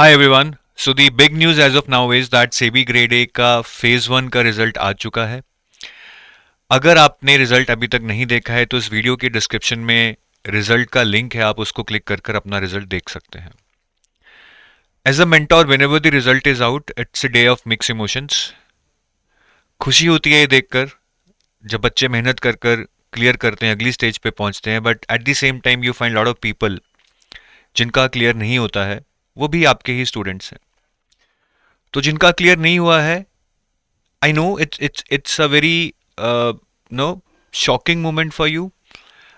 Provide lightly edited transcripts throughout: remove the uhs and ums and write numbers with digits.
Hi everyone. So the big news as of now is that SEBI grade A का phase 1 का result आ चुका है. अगर आपने रिजल्ट अभी तक नहीं देखा है तो इस वीडियो के डिस्क्रिप्शन में रिजल्ट का लिंक है, आप उसको क्लिक कर कर अपना रिजल्ट देख सकते हैं. As a mentor, whenever the result is out, it's a day of mix emotions. खुशी होती है ये देखकर जब बच्चे मेहनत कर कर क्लियर करते हैं, अगली स्टेज पे पहुंचते हैं, but at the same time you find lot of people जिनका क्लियर नहीं होता है, वो भी आपके ही स्टूडेंट्स हैं. तो जिनका क्लियर नहीं हुआ है, I know it's a very no shocking moment for you.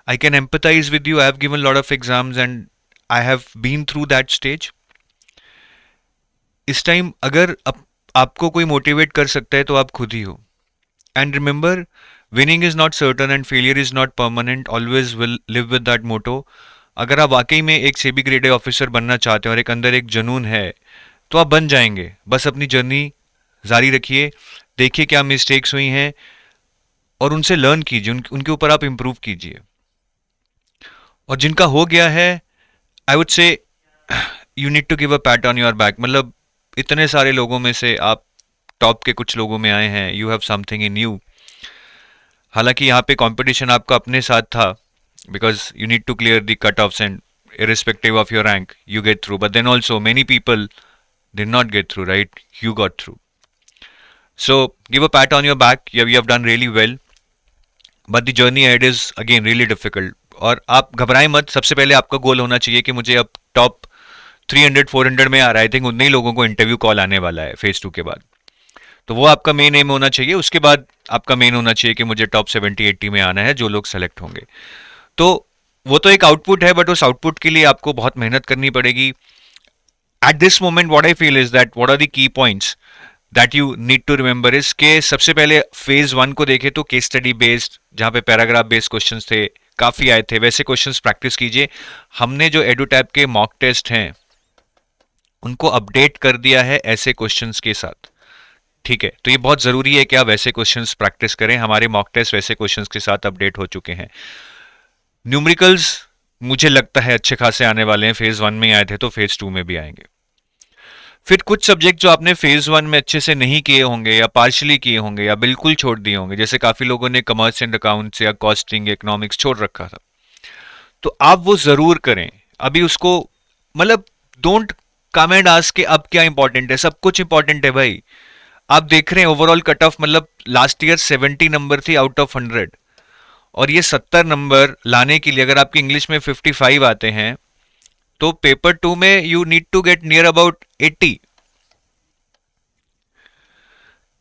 I can empathize with you. I have given a lot of exams and I have been through that stage. इस time अगर आपको कोई motivate कर सकता है तो आप खुद ही हो. And remember, winning is not certain and failure is not permanent. Always will live with that motto. अगर आप वाकई में एक सेबी ग्रेड ए ऑफिसर बनना चाहते हैं और एक अंदर एक जुनून है, तो आप बन जाएंगे. बस अपनी जर्नी जारी रखिए, देखिए क्या मिस्टेक्स हुई हैं और उनसे लर्न कीजिए, उनके ऊपर आप इम्प्रूव कीजिए. और जिनका हो गया है, I would say you need to give a pat on your back. मतलब इतने सारे लोगों में से आप टॉप के कुछ लोगों में आए हैं. You have something in you. हालांकि यहाँ पे कंपटीशन आपका अपने साथ था, because you need to clear the cut offs and irrespective of your rank you get through, but then also many people did not get through, right? You got through. So give a pat on your back. You have done really well, but the journey ahead is again really difficult. और आप घबराएं मत. सबसे पहले आपका गोल होना चाहिए कि मुझे अब टॉप 300-400 में आ रहा है. आई थिंक उतने ही लोगों को इंटरव्यू कॉल आने वाला है फेज 2 के बाद. तो वो आपका मेन एम होना चाहिए. उसके बाद आपका मेन होना चाहिए कि मुझे टॉप 70-80 में आना है, जो लोग सेलेक्ट होंगे. तो वो तो एक आउटपुट है, बट उस आउटपुट के लिए आपको बहुत मेहनत करनी पड़ेगी. At this moment what I feel is that what are the key points that you need to remember is के सबसे पहले फेज 1 को देखें तो केस स्टडी बेस्ड, जहां पे पैराग्राफ बेस्ड क्वेश्चंस थे, काफी आए थे, वैसे क्वेश्चंस प्रैक्टिस कीजिए. हमने जो एडुटैब के मॉक टेस्ट हैं उनको अपडेट कर दिया है ऐसे क्वेश्चंस के साथ. ठीक है, तो ये बहुत जरूरी है कि आप वैसे क्वेश्चंस प्रैक्टिस करें. हमारे मॉक टेस्ट वैसे क्वेश्चंस के साथ अपडेट हो चुके हैं. न्यूमेरिकल्स मुझे लगता है अच्छे खासे आने वाले हैं. फेज 1 में आए थे तो फेज 2 में भी आएंगे. फिर कुछ सब्जेक्ट जो आपने फेज 1 में अच्छे से नहीं किए होंगे या पार्शली किए होंगे या बिल्कुल छोड़ दिए होंगे, जैसे काफी लोगों ने कमर्स एंड अकाउंट्स या कॉस्टिंग, इकोनॉमिक्स छोड़ रखा था, तो आप वो जरूर करें. अभी उसको मतलब डोंट कम एंड आस्क के अब क्या इंपॉर्टेंट है. सब कुछ इंपॉर्टेंट है भाई. आप देख रहे हैं ओवरऑल कट ऑफ, मतलब लास्ट ईयर 70 नंबर थी आउट ऑफ 100, और ये 70 नंबर लाने के लिए अगर आपकी इंग्लिश में 55 आते हैं तो पेपर 2 में you need to get near about 80.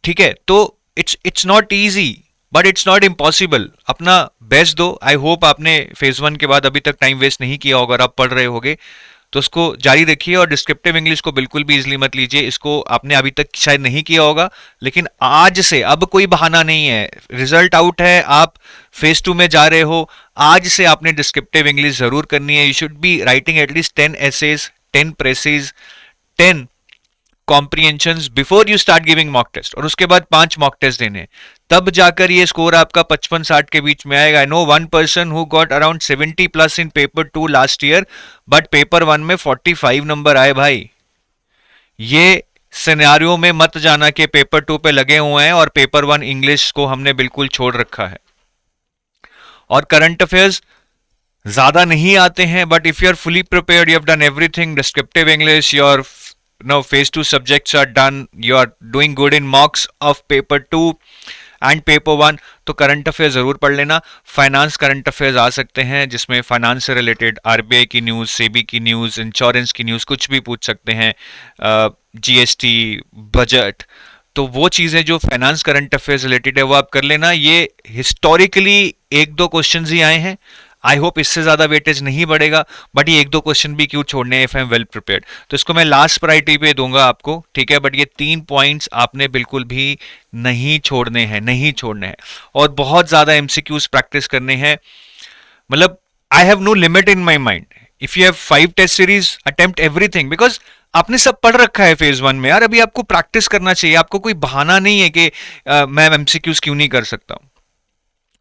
ठीक है, तो it's not easy but it's not impossible. अपना बेस्ट दो. आई होप आपने फेज 1 के बाद अभी तक टाइम वेस्ट नहीं किया होगा. अगर आप पढ़ रहे होगे तो उसको जारी रखिए. और डिस्क्रिप्टिव इंग्लिश को बिल्कुल भी इजीली मत लीजिए. इसको आपने अभी तक शायद नहीं किया होगा, लेकिन आज से अब कोई बहाना नहीं है. रिजल्ट आउट है, आप फेज 2 में जा रहे हो, आज से आपने डिस्क्रिप्टिव इंग्लिश जरूर करनी है. You should be writing at least 10 essays, 10 precis, 10 comprehensions before you start giving mock test. और उसके बाद 5 मॉक टेस्ट देने, तब जाकर ये स्कोर आपका 55-60 के बीच में आएगा. I know one person who got around 70 plus in paper 2 last year, but paper 1 में 45 नंबर आए भाई. ये सिनेरियो में मत जाना कि पेपर 2 पे लगे हुए हैं और पेपर 1 इंग्लिश को हमने बिल्कुल छोड़ रखा है. और करंट अफेयर्स ज्यादा नहीं आते हैं, but if you are fully prepared, you have done everything, descriptive English, your now phase 2 subjects are done, you are doing good in mocks of paper 2 and paper 1, तो करंट अफेयर जरूर पढ़ लेना. Finance current affairs आ सकते हैं जिसमें finance से related RBI की news, SEBI की न्यूज, इंश्योरेंस की न्यूज, कुछ भी पूछ सकते हैं, जीएसटी, बजट. तो वो चीजें जो फाइनेंस करंट अफेयर्स रिलेटेड है वो आप कर लेना. ये हिस्टोरिकली 1-2 क्वेश्चन ही आए हैं. आई होप इससे ज्यादा वेटेज नहीं बढ़ेगा, बट ये 1-2 क्वेश्चन भी क्यों छोड़ने हैं if I am well prepared. तो इसको मैं लास्ट प्रायोरिटी पे दूंगा आपको, ठीक है. बट ये 3 पॉइंट्स आपने बिल्कुल भी नहीं छोड़ने हैं, नहीं छोड़ने हैं. और बहुत ज्यादा एमसीक्यूज प्रैक्टिस करने हैं. मतलब I have no limit in my mind. If you have 5 test series, attempt everything, because आपने सब पढ़ रखा है फेज 1 में यार. अभी आपको प्रैक्टिस करना चाहिए. आपको कोई बहाना नहीं है कि मैं एमसीक्यूज क्यों नहीं कर सकता हूं.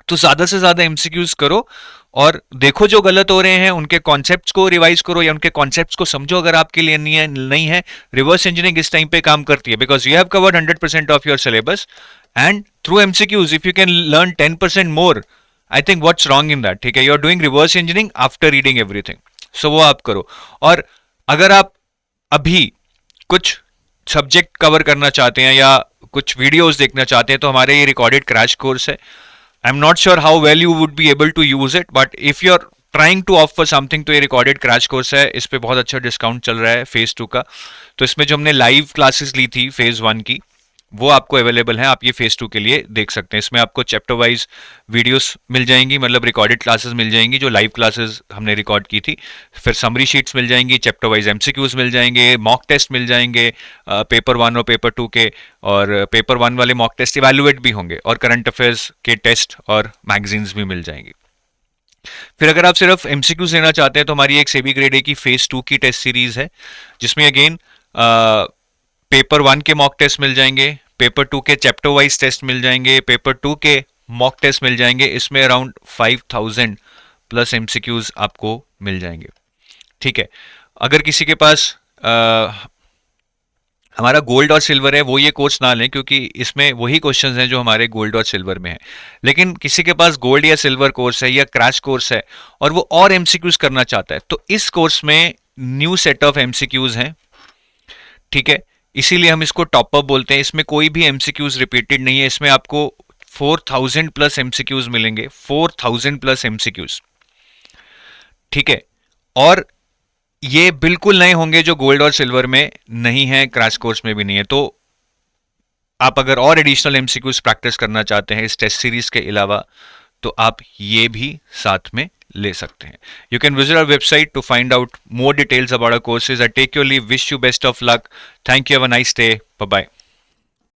तो ज्यादा से ज्यादा एमसीक्यूज करो और देखो जो गलत हो रहे हैं उनके कॉन्सेप्ट्स को रिवाइज करो या उनके कॉन्सेप्ट्स को समझो। अगर आपके लिए नहीं है रिवर्स इंजीनियरिंग इस टाइम पे काम करती है, because you have covered 100% of your syllabus and through MCQs if you can learn 10% more, I think what's wrong in that. ठीक है, you are doing reverse engineering after reading everything, so वो आप करो। और अगर आप अभी कुछ सब्जेक्ट कवर करना चाहते हैं या कुछ वीडियोस देखना चाहते हैं तो हमारे ये रिकॉर्डेड क्रैश कोर्स है। I am not sure how well you would be able to use it, but if you are trying to offer something तो ये रिकॉर्डेड क्रैश कोर्स है। इस पे बहुत अच्छा डिस्काउंट चल रहा है फेज 2 का। तो इसमें जो हमने लाइव क्लासेस ली थी फेज 1 की वो आपको अवेलेबल है, आप ये फेज 2 के लिए देख सकते हैं। इसमें आपको चैप्टर वाइज वीडियोस मिल जाएंगी, मतलब रिकॉर्डेड क्लासेस मिल जाएंगी जो लाइव क्लासेस हमने रिकॉर्ड की थी। फिर समरी शीट्स मिल जाएंगी, चैप्टर वाइज एमसीक्यूज मिल जाएंगे, मॉक टेस्ट मिल जाएंगे पेपर 1 और पेपर 2 के, और पेपर 1 वाले मॉक टेस्ट इवैल्यूएट भी होंगे, और करंट अफेयर्स के टेस्ट और मैगजीन्स भी मिल जाएंगी। फिर अगर आप सिर्फ एमसीक्यूज लेना चाहते हैं तो हमारी एक सेबी ग्रेड ए की फेज 2 की टेस्ट सीरीज है, जिसमें अगेन पेपर 1 के मॉक टेस्ट मिल जाएंगे, पेपर 2 के चैप्टर वाइज टेस्ट मिल जाएंगे, पेपर 2 के मॉक टेस्ट मिल जाएंगे। इसमें अराउंड 5000 प्लस एमसीक्यूज आपको मिल जाएंगे। ठीक है, अगर किसी के पास हमारा गोल्ड और सिल्वर है वो ये कोर्स ना लें, क्योंकि इसमें वही क्वेश्चंस हैं जो हमारे गोल्ड और सिल्वर में है। लेकिन किसी के पास गोल्ड या सिल्वर कोर्स है या क्रैश कोर्स है और वो और एमसीक्यूज करना चाहता है तो इस कोर्स में न्यू सेट ऑफ एमसीक्यूज हैं। ठीक है, इसीलिए हम इसको टॉप अप बोलते हैं। इसमें कोई भी एमसीक्यूज रिपीटेड नहीं है, इसमें आपको 4000 प्लस एमसीक्यूज मिलेंगे, 4000 प्लस एमसीक्यूज। ठीक है, और ये बिल्कुल नए होंगे जो गोल्ड और सिल्वर में नहीं है, क्रैश कोर्स में भी नहीं है। तो आप अगर और एडिशनल एमसीक्यूज प्रैक्टिस करना चाहते हैं इस टेस्ट सीरीज के अलावा तो आप ये भी साथ में ले सकते हैं। You can visit our website to find out more details about our courses. I take your leave, wish you best of luck, thank you, have a nice day, bye bye.